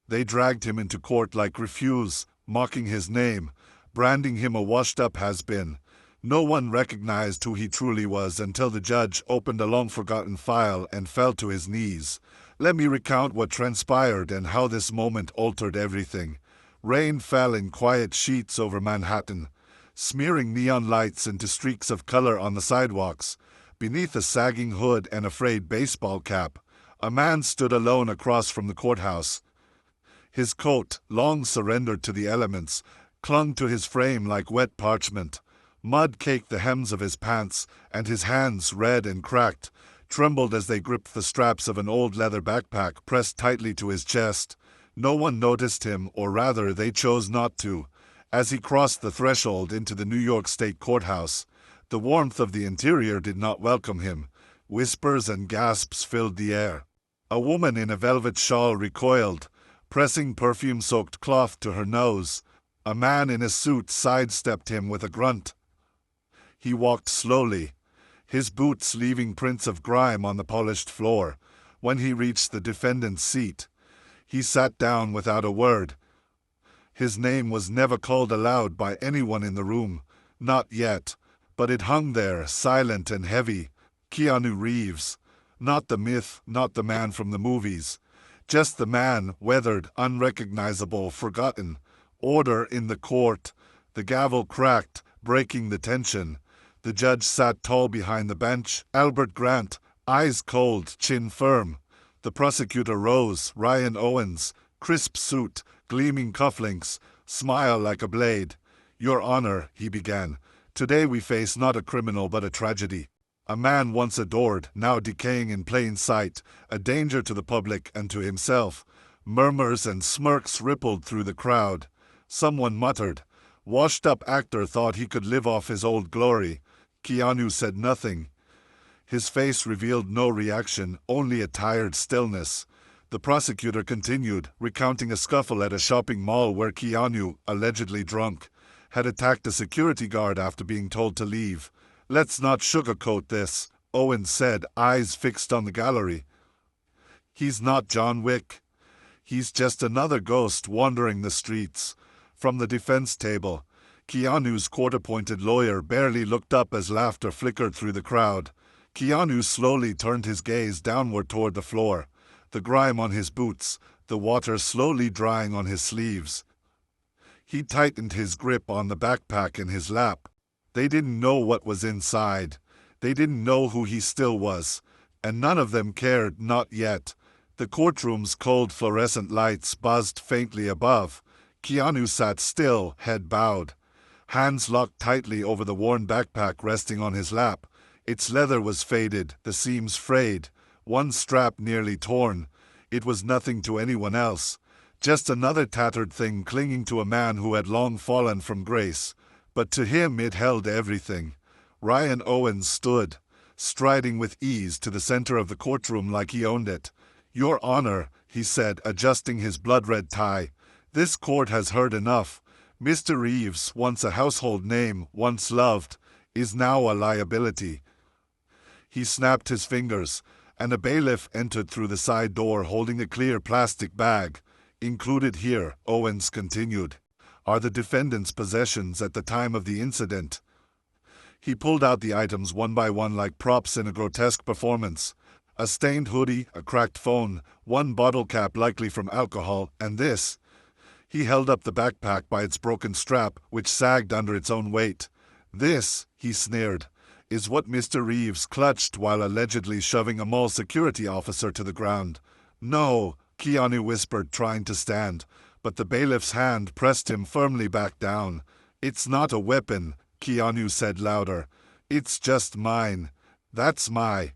They dragged him into court like refuse, mocking his name, branding him a washed-up has-been. No one recognized who he truly was until the judge opened a long-forgotten file and fell to his knees. Let me recount what transpired and how this moment altered everything. Rain fell in quiet sheets over Manhattan, smearing neon lights into streaks of color on the sidewalks. Beneath a sagging hood and a frayed baseball cap, a man stood alone across from the courthouse. His coat, long surrendered to the elements, clung to his frame like wet parchment. Mud caked the hems of his pants, and his hands, red and cracked, trembled as they gripped the straps of an old leather backpack pressed tightly to his chest. No one noticed him, or rather they chose not to. As he crossed the threshold into the New York State Courthouse, the warmth of the interior did not welcome him. Whispers and gasps filled the air. A woman in a velvet shawl recoiled, pressing perfume-soaked cloth to her nose. A man in a suit sidestepped him with a grunt. He walked slowly, his boots leaving prints of grime on the polished floor. When he reached the defendant's seat, he sat down without a word. His name was never called aloud by anyone in the room, not yet, but it hung there, silent and heavy. Keanu Reeves. Not the myth, not the man from the movies. Just the man, weathered, unrecognizable, forgotten. Order in the court. The gavel cracked, breaking the tension. The judge sat tall behind the bench, Albert Grant, eyes cold, chin firm. The prosecutor rose, Ryan Owens, crisp suit, gleaming cufflinks, smile like a blade. Your Honor, he began, today we face not a criminal but a tragedy. A man once adored, now decaying in plain sight, a danger to the public and to himself. Murmurs and smirks rippled through the crowd. Someone muttered, washed-up actor thought he could live off his old glory. Keanu said nothing. His face revealed no reaction, only a tired stillness. The prosecutor continued, recounting a scuffle at a shopping mall where Keanu, allegedly drunk, had attacked a security guard after being told to leave. Let's not sugarcoat this, Owens said, eyes fixed on the gallery. He's not John Wick. He's just another ghost wandering the streets. From the defense table, Keanu's court-appointed lawyer barely looked up as laughter flickered through the crowd. Keanu slowly turned his gaze downward toward the floor, the grime on his boots, the water slowly drying on his sleeves. He tightened his grip on the backpack in his lap. They didn't know what was inside. They didn't know who he still was. And none of them cared, not yet. The courtroom's cold fluorescent lights buzzed faintly above. Keanu sat still, head bowed, hands locked tightly over the worn backpack resting on his lap. Its leather was faded, the seams frayed, one strap nearly torn. It was nothing to anyone else, just another tattered thing clinging to a man who had long fallen from grace. But to him it held everything. Ryan Owens stood, striding with ease to the center of the courtroom like he owned it. Your Honor, he said, adjusting his blood-red tie, this court has heard enough. Mr. Reeves, once a household name, once loved, is now a liability. He snapped his fingers, and a bailiff entered through the side door holding a clear plastic bag. Included here, Owens continued, are the defendant's possessions at the time of the incident. He pulled out the items one by one like props in a grotesque performance. A stained hoodie, a cracked phone, one bottle cap likely from alcohol, and this. He held up the backpack by its broken strap, which sagged under its own weight. This, he sneered, is what Mr. Reeves clutched while allegedly shoving a mall security officer to the ground. No, Keanu whispered, trying to stand, but the bailiff's hand pressed him firmly back down. It's not a weapon, Keanu said louder. It's just mine. That's my.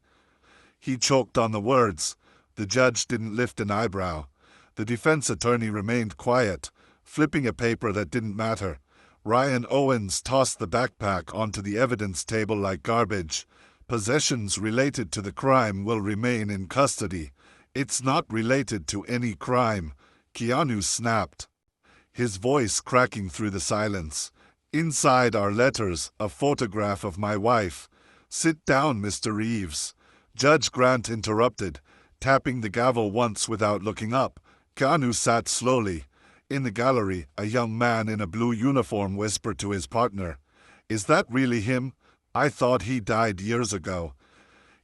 He choked on the words. The judge didn't lift an eyebrow. The defense attorney remained quiet, flipping a paper that didn't matter. Ryan Owens tossed the backpack onto the evidence table like garbage. Possessions related to the crime will remain in custody. It's not related to any crime, Keanu snapped, his voice cracking through the silence. Inside are letters, a photograph of my wife. Sit down, Mr. Reeves. Judge Grant interrupted, tapping the gavel once without looking up. Keanu sat slowly. In the gallery, a young man in a blue uniform whispered to his partner, "Is that really him? I thought he died years ago."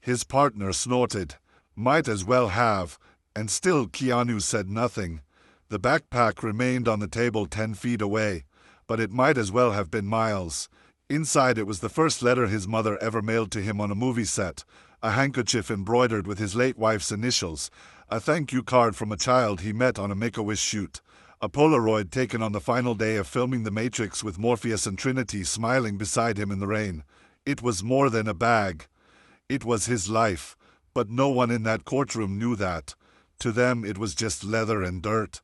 His partner snorted, "Might as well have," and still Keanu said nothing. The backpack remained on the table 10 feet away, but it might as well have been miles. Inside it was the first letter his mother ever mailed to him on a movie set, a handkerchief embroidered with his late wife's initials, a thank you card from a child he met on a Make-A-Wish shoot, a Polaroid taken on the final day of filming The Matrix with Morpheus and Trinity smiling beside him in the rain. It was more than a bag. It was his life, but no one in that courtroom knew that. To them it was just leather and dirt.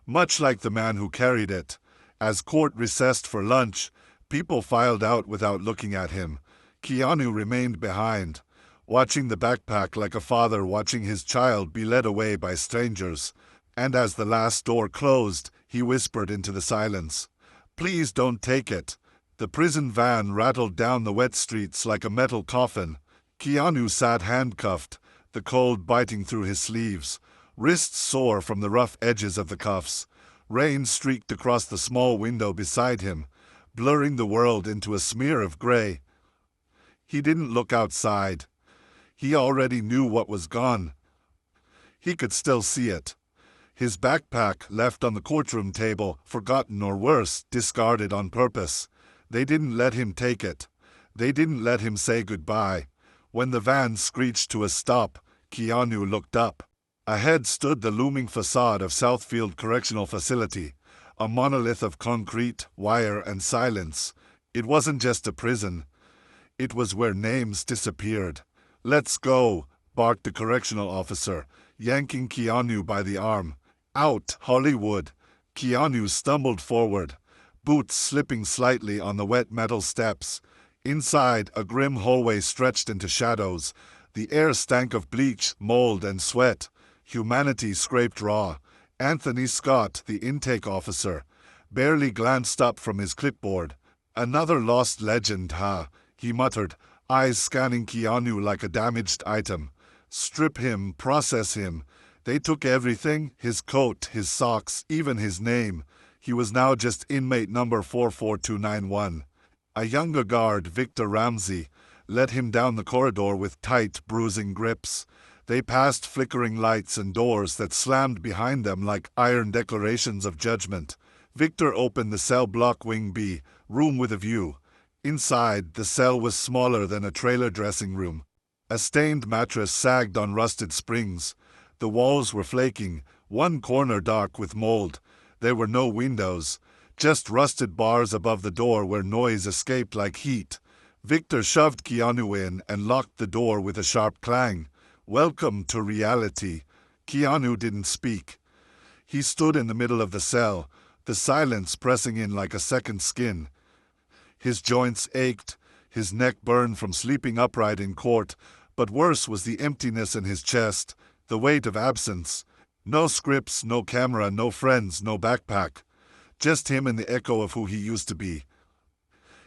Much like the man who carried it. As court recessed for lunch, people filed out without looking at him. Keanu remained behind, watching the backpack like a father watching his child be led away by strangers. And as the last door closed, he whispered into the silence, "Please don't take it." The prison van rattled down the wet streets like a metal coffin. Keanu sat handcuffed, the cold biting through his sleeves, wrists sore from the rough edges of the cuffs. Rain streaked across the small window beside him, blurring the world into a smear of gray. He didn't look outside. He already knew what was gone. He could still see it. His backpack left on the courtroom table, forgotten or worse, discarded on purpose. They didn't let him take it. They didn't let him say goodbye. When the van screeched to a stop, Keanu looked up. Ahead stood the looming facade of Southfield Correctional Facility, a monolith of concrete, wire, and silence. It wasn't just a prison. It was where names disappeared. "Let's go," barked the correctional officer, yanking Keanu by the arm. "Out, Hollywood." Keanu stumbled forward, boots slipping slightly on the wet metal steps. Inside, a grim hallway stretched into shadows. The air stank of bleach, mold, and sweat. Humanity scraped raw. Anthony Scott, the intake officer, barely glanced up from his clipboard. "Another lost legend, huh?" he muttered, eyes scanning Keanu like a damaged item. "Strip him, process him." They took everything, his coat, his socks, even his name. He was now just inmate number 44291. A younger guard, Victor Ramsey, led him down the corridor with tight, bruising grips. They passed flickering lights and doors that slammed behind them like iron declarations of judgment. Victor opened the cell block wing B, room with a view. Inside, the cell was smaller than a trailer dressing room. A stained mattress sagged on rusted springs. The walls were flaking, one corner dark with mold. There were no windows, just rusted bars above the door where noise escaped like heat. Victor shoved Keanu in and locked the door with a sharp clang. "Welcome to reality." Keanu didn't speak. He stood in the middle of the cell, the silence pressing in like a second skin. His joints ached, his neck burned from sleeping upright in court, but worse was the emptiness in his chest, the weight of absence. No scripts, no camera, no friends, no backpack. Just him and the echo of who he used to be.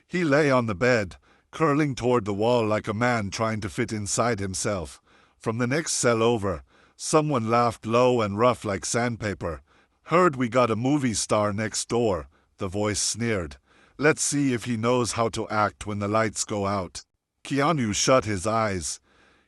He lay on the bed, curling toward the wall like a man trying to fit inside himself. From the next cell over, someone laughed low and rough like sandpaper. "Heard we got a movie star next door," the voice sneered. "Let's see if he knows how to act when the lights go out." Keanu shut his eyes.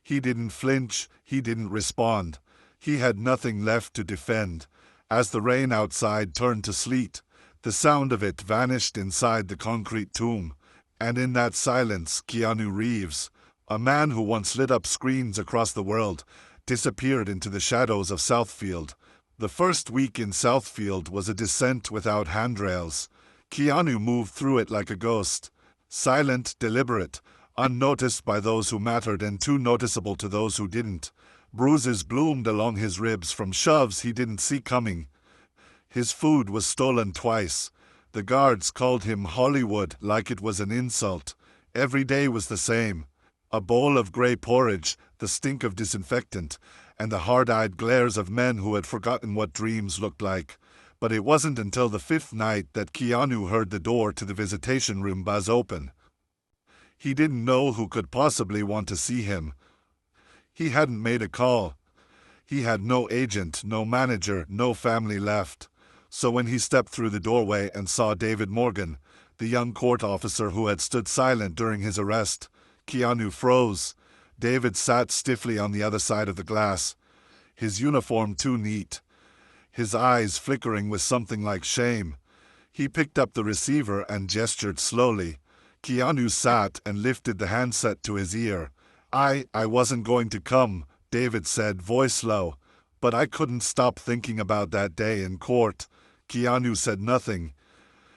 He didn't flinch, he didn't respond. He had nothing left to defend. As the rain outside turned to sleet, the sound of it vanished inside the concrete tomb. And in that silence, Keanu Reeves, a man who once lit up screens across the world, disappeared into the shadows of Southfield. The first week in Southfield was a descent without handrails. Keanu moved through it like a ghost, silent, deliberate, unnoticed by those who mattered and too noticeable to those who didn't. Bruises bloomed along his ribs from shoves he didn't see coming. His food was stolen twice. The guards called him Hollywood like it was an insult. Every day was the same. A bowl of gray porridge, the stink of disinfectant, and the hard-eyed glares of men who had forgotten what dreams looked like. But it wasn't until the fifth night that Keanu heard the door to the visitation room buzz open. He didn't know who could possibly want to see him. He hadn't made a call. He had no agent, no manager, no family left. So when he stepped through the doorway and saw David Morgan, the young court officer who had stood silent during his arrest, Keanu froze. David sat stiffly on the other side of the glass, his uniform too neat, his eyes flickering with something like shame. He picked up the receiver and gestured slowly. Keanu sat and lifted the handset to his ear. I wasn't going to come, David said, voice low, but I couldn't stop thinking about that day in court. Keanu said nothing.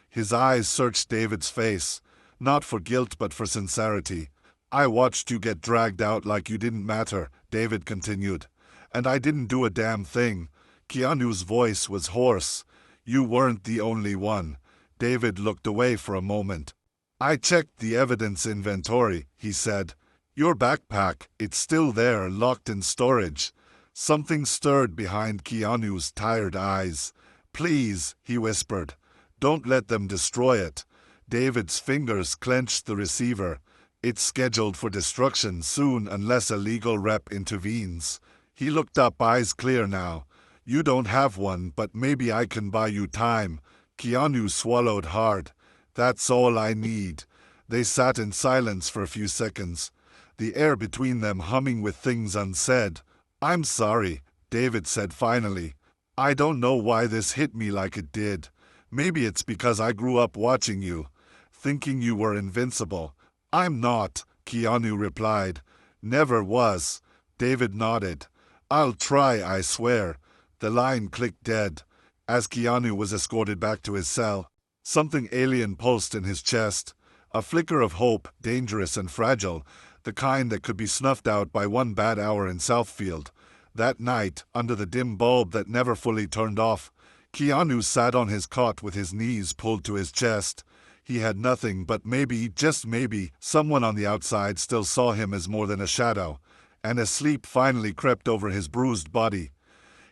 His eyes searched David's face, not for guilt but for sincerity. I watched you get dragged out like you didn't matter, David continued. And I didn't do a damn thing. Keanu's voice was hoarse. You weren't the only one. David looked away for a moment. I checked the evidence inventory, he said. Your backpack, it's still there, locked in storage. Something stirred behind Keanu's tired eyes. Please, he whispered. Don't let them destroy it. David's fingers clenched the receiver. It's scheduled for destruction soon unless a legal rep intervenes. He looked up, eyes clear now. You don't have one, but maybe I can buy you time. Keanu swallowed hard. That's all I need. They sat in silence for a few seconds, the air between them humming with things unsaid. I'm sorry, David said finally. I don't know why this hit me like it did. Maybe it's because I grew up watching you, thinking you were invincible. I'm not, Keanu replied. Never was. David nodded. I'll try, I swear. The line clicked dead. As Keanu was escorted back to his cell, something alien pulsed in his chest. A flicker of hope, dangerous and fragile, the kind that could be snuffed out by one bad hour in Southfield. That night, under the dim bulb that never fully turned off, Keanu sat on his cot with his knees pulled to his chest. He had nothing, but maybe, just maybe, someone on the outside still saw him as more than a shadow, and as sleep finally crept over his bruised body.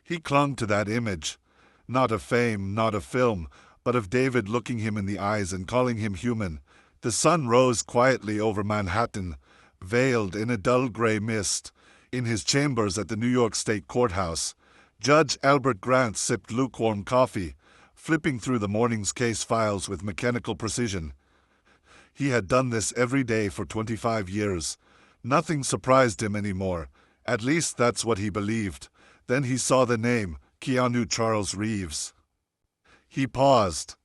He clung to that image, not of fame, not of film, but of David looking him in the eyes and calling him human. The sun rose quietly over Manhattan, veiled in a dull gray mist. In his chambers at the New York State Courthouse, Judge Albert Grant sipped lukewarm coffee, flipping through the morning's case files with mechanical precision. He had done this every day for 25 years. Nothing surprised him anymore. At least that's what he believed. Then he saw the name, Keanu Charles Reeves. He paused.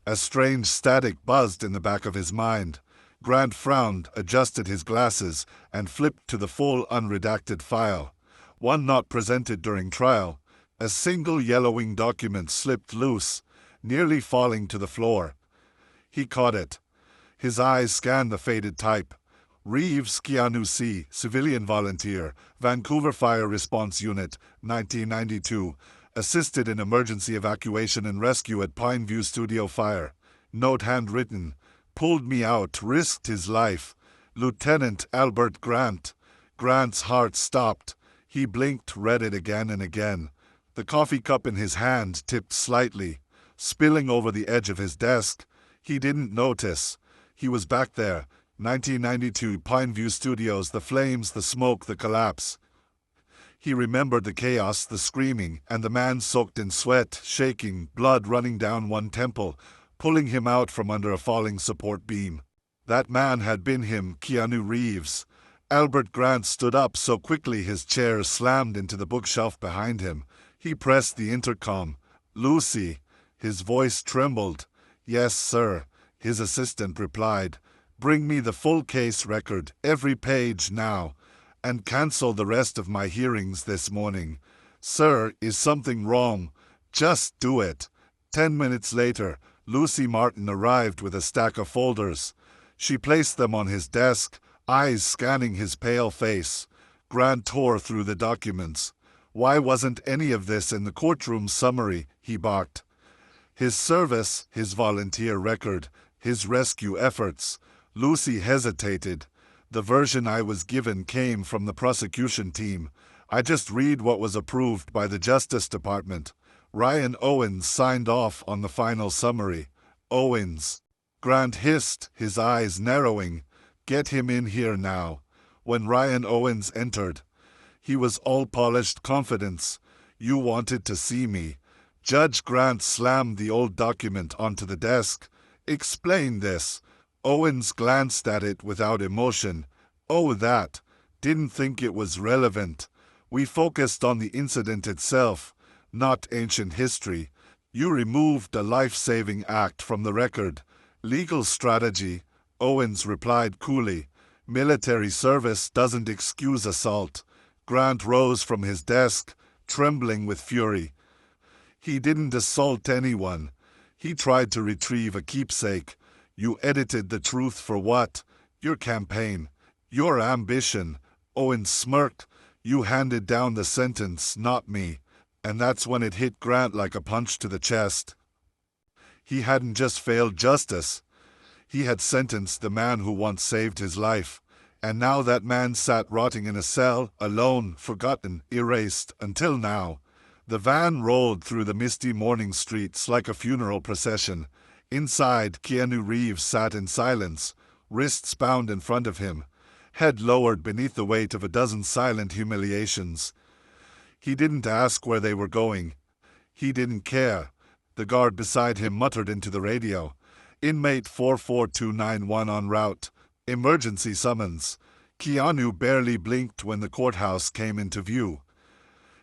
A strange static buzzed in the back of his mind. Grant frowned, adjusted his glasses, and flipped to the full unredacted file. One not presented during trial. A single yellowing document slipped loose, nearly falling to the floor. He caught it. His eyes scanned the faded type. Reeves, Keanu C., civilian volunteer, Vancouver Fire Response Unit, 1992. Assisted in emergency evacuation and rescue at Pineview Studio Fire. Note handwritten. Pulled me out, risked his life. Lieutenant Albert Grant. Grant's heart stopped. He blinked, read it again and again. The coffee cup in his hand tipped slightly, spilling over the edge of his desk. He didn't notice. He was back there. 1992, Pineview Studios, the flames, the smoke, the collapse. He remembered the chaos, the screaming, and the man soaked in sweat, shaking, blood running down one temple, pulling him out from under a falling support beam. That man had been him, Keanu Reeves. Albert Grant stood up so quickly his chair slammed into the bookshelf behind him. He pressed the intercom. Lucy. His voice trembled. Yes, sir. His assistant replied. Bring me the full case record, every page now, and cancel the rest of my hearings this morning. Sir, is something wrong? Just do it. 10 minutes later, Lucy Martin arrived with a stack of folders. She placed them on his desk, eyes scanning his pale face. Grant tore through the documents. Why wasn't any of this in the courtroom summary? He barked. His service, his volunteer record, his rescue efforts. Lucy hesitated. The version I was given came from the prosecution team. I just read what was approved by the Justice Department. Ryan Owens signed off on the final summary. Owens. Grant hissed, his eyes narrowing. Get him in here now. When Ryan Owens entered, He was all polished confidence. "You wanted to see me." Judge Grant slammed the old document onto the desk. "Explain this." Owens glanced at it without emotion. "Oh, that. Didn't think it was relevant. We focused on the incident itself, not ancient history. You removed a life-saving act from the record. Legal strategy," Owens replied coolly. "Military service doesn't excuse assault." Grant rose from his desk, trembling with fury. "He didn't assault anyone. He tried to retrieve a keepsake. You edited the truth for what? Your campaign. Your ambition." Owens smirked. "You handed down the sentence, not me." And that's when it hit Grant like a punch to the chest. He hadn't just failed justice. He had sentenced the man who once saved his life. And now that man sat rotting in a cell, alone, forgotten, erased, until now. The van rolled through the misty morning streets like a funeral procession. Inside, Keanu Reeves sat in silence, wrists bound in front of him, head lowered beneath the weight of a dozen silent humiliations. He didn't ask where they were going. He didn't care. The guard beside him muttered into the radio. "Inmate 44291 en route. Emergency summons." Keanu barely blinked when the courthouse came into view.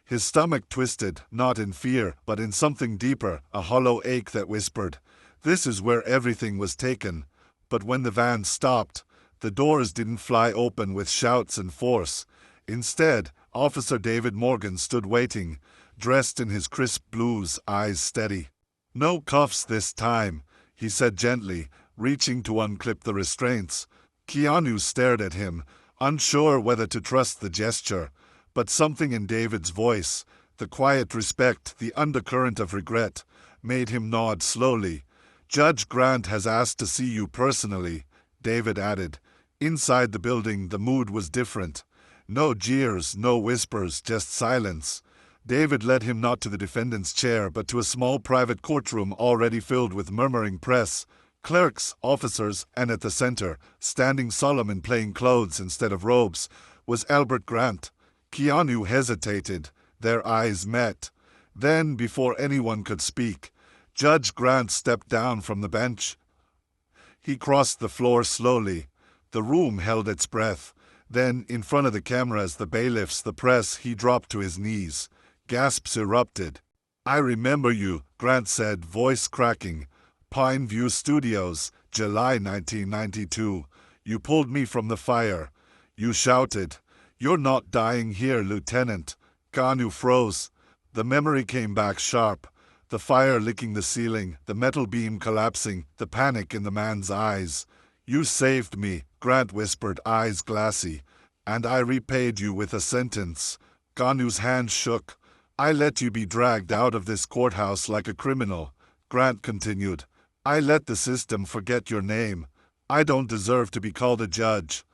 His stomach twisted, not in fear, but in something deeper, a hollow ache that whispered, "This is where everything was taken." But when the van stopped, the doors didn't fly open with shouts and force. Instead, Officer David Morgan stood waiting, dressed in his crisp blues, eyes steady. "No cuffs this time," he said gently, reaching to unclip the restraints. Keanu stared at him, unsure whether to trust the gesture, but something in David's voice, the quiet respect, the undercurrent of regret, made him nod slowly. "Judge Grant has asked to see you personally," David added. Inside the building, the mood was different. No jeers, no whispers, just silence. David led him not to the defendant's chair, but to a small private courtroom already filled with murmuring press, clerks, officers, and at the center, standing solemn in plain clothes instead of robes, was Albert Grant. Keanu hesitated. Their eyes met. Then, before anyone could speak, Judge Grant stepped down from the bench. He crossed the floor slowly. The room held its breath. Then, in front of the cameras, the bailiffs, the press, he dropped to his knees. Gasps erupted. "I remember you," Grant said, voice cracking. "Pine View Studios, July 1992. You pulled me from the fire." You shouted, "You're not dying here, Lieutenant." Keanu froze. The memory came back sharp. The fire licking the ceiling, the metal beam collapsing, the panic in the man's eyes. "You saved me," Grant whispered, eyes glassy. "And I repaid you with a sentence." Keanu's hand shook. "I let you be dragged out of this courthouse like a criminal." Grant continued. "I let the system forget your name. I don't deserve to be called a judge.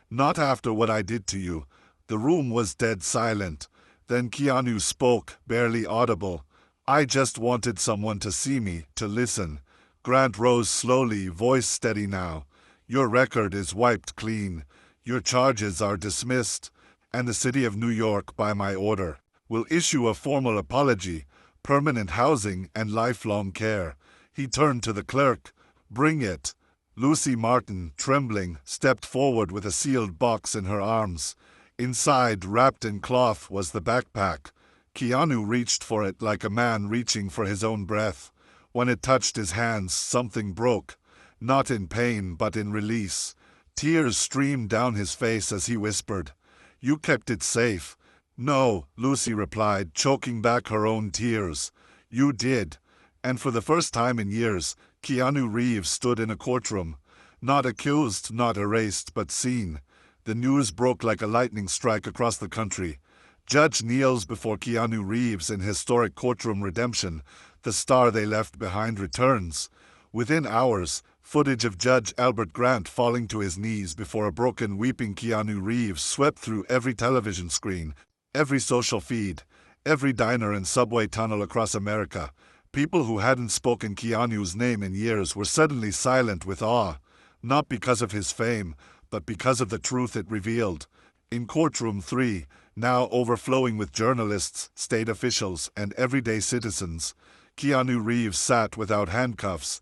Not after what I did to you." The room was dead silent. Then Keanu spoke, barely audible. "I just wanted someone to see me, to listen." Grant rose slowly, voice steady now. "Your record is wiped clean. Your charges are dismissed. And the city of New York, by my order, will issue a formal apology, permanent housing, and lifelong care." He turned to the clerk. "Bring it." Lucy Martin, trembling, stepped forward with a sealed box in her arms. Inside, wrapped in cloth, was the backpack. Keanu reached for it like a man reaching for his own breath. When it touched his hands, something broke. Not in pain, but in release. Tears streamed down his face as he whispered, "You kept it safe." "No," Lucy replied, choking back her own tears. "You did." And for the first time in years, Keanu Reeves stood in a courtroom. Not accused, not erased, but seen. The news broke like a lightning strike across the country. Judge kneels before Keanu Reeves in historic courtroom redemption. The star they left behind returns. Within hours, footage of Judge Albert Grant falling to his knees before a broken, weeping Keanu Reeves swept through every television screen, every social feed, every diner and subway tunnel across America. People who hadn't spoken Keanu's name in years were suddenly silent with awe, not because of his fame, but because of the truth it revealed. In Courtroom 3, now overflowing with journalists, state officials, and everyday citizens. Keanu Reeves sat without handcuffs.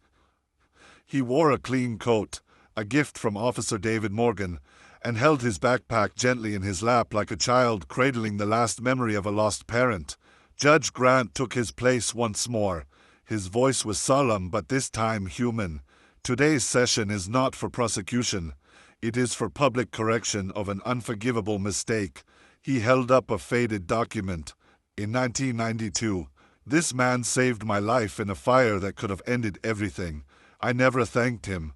He wore a clean coat, a gift from Officer David Morgan, and held his backpack gently in his lap like a child cradling the last memory of a lost parent. Judge Grant took his place once more. His voice was solemn, but this time human. Today's session is not for prosecution. It is for public correction of an unforgivable mistake. He held up a faded document. In 1992, this man saved my life in a fire that could have ended everything. I never thanked him.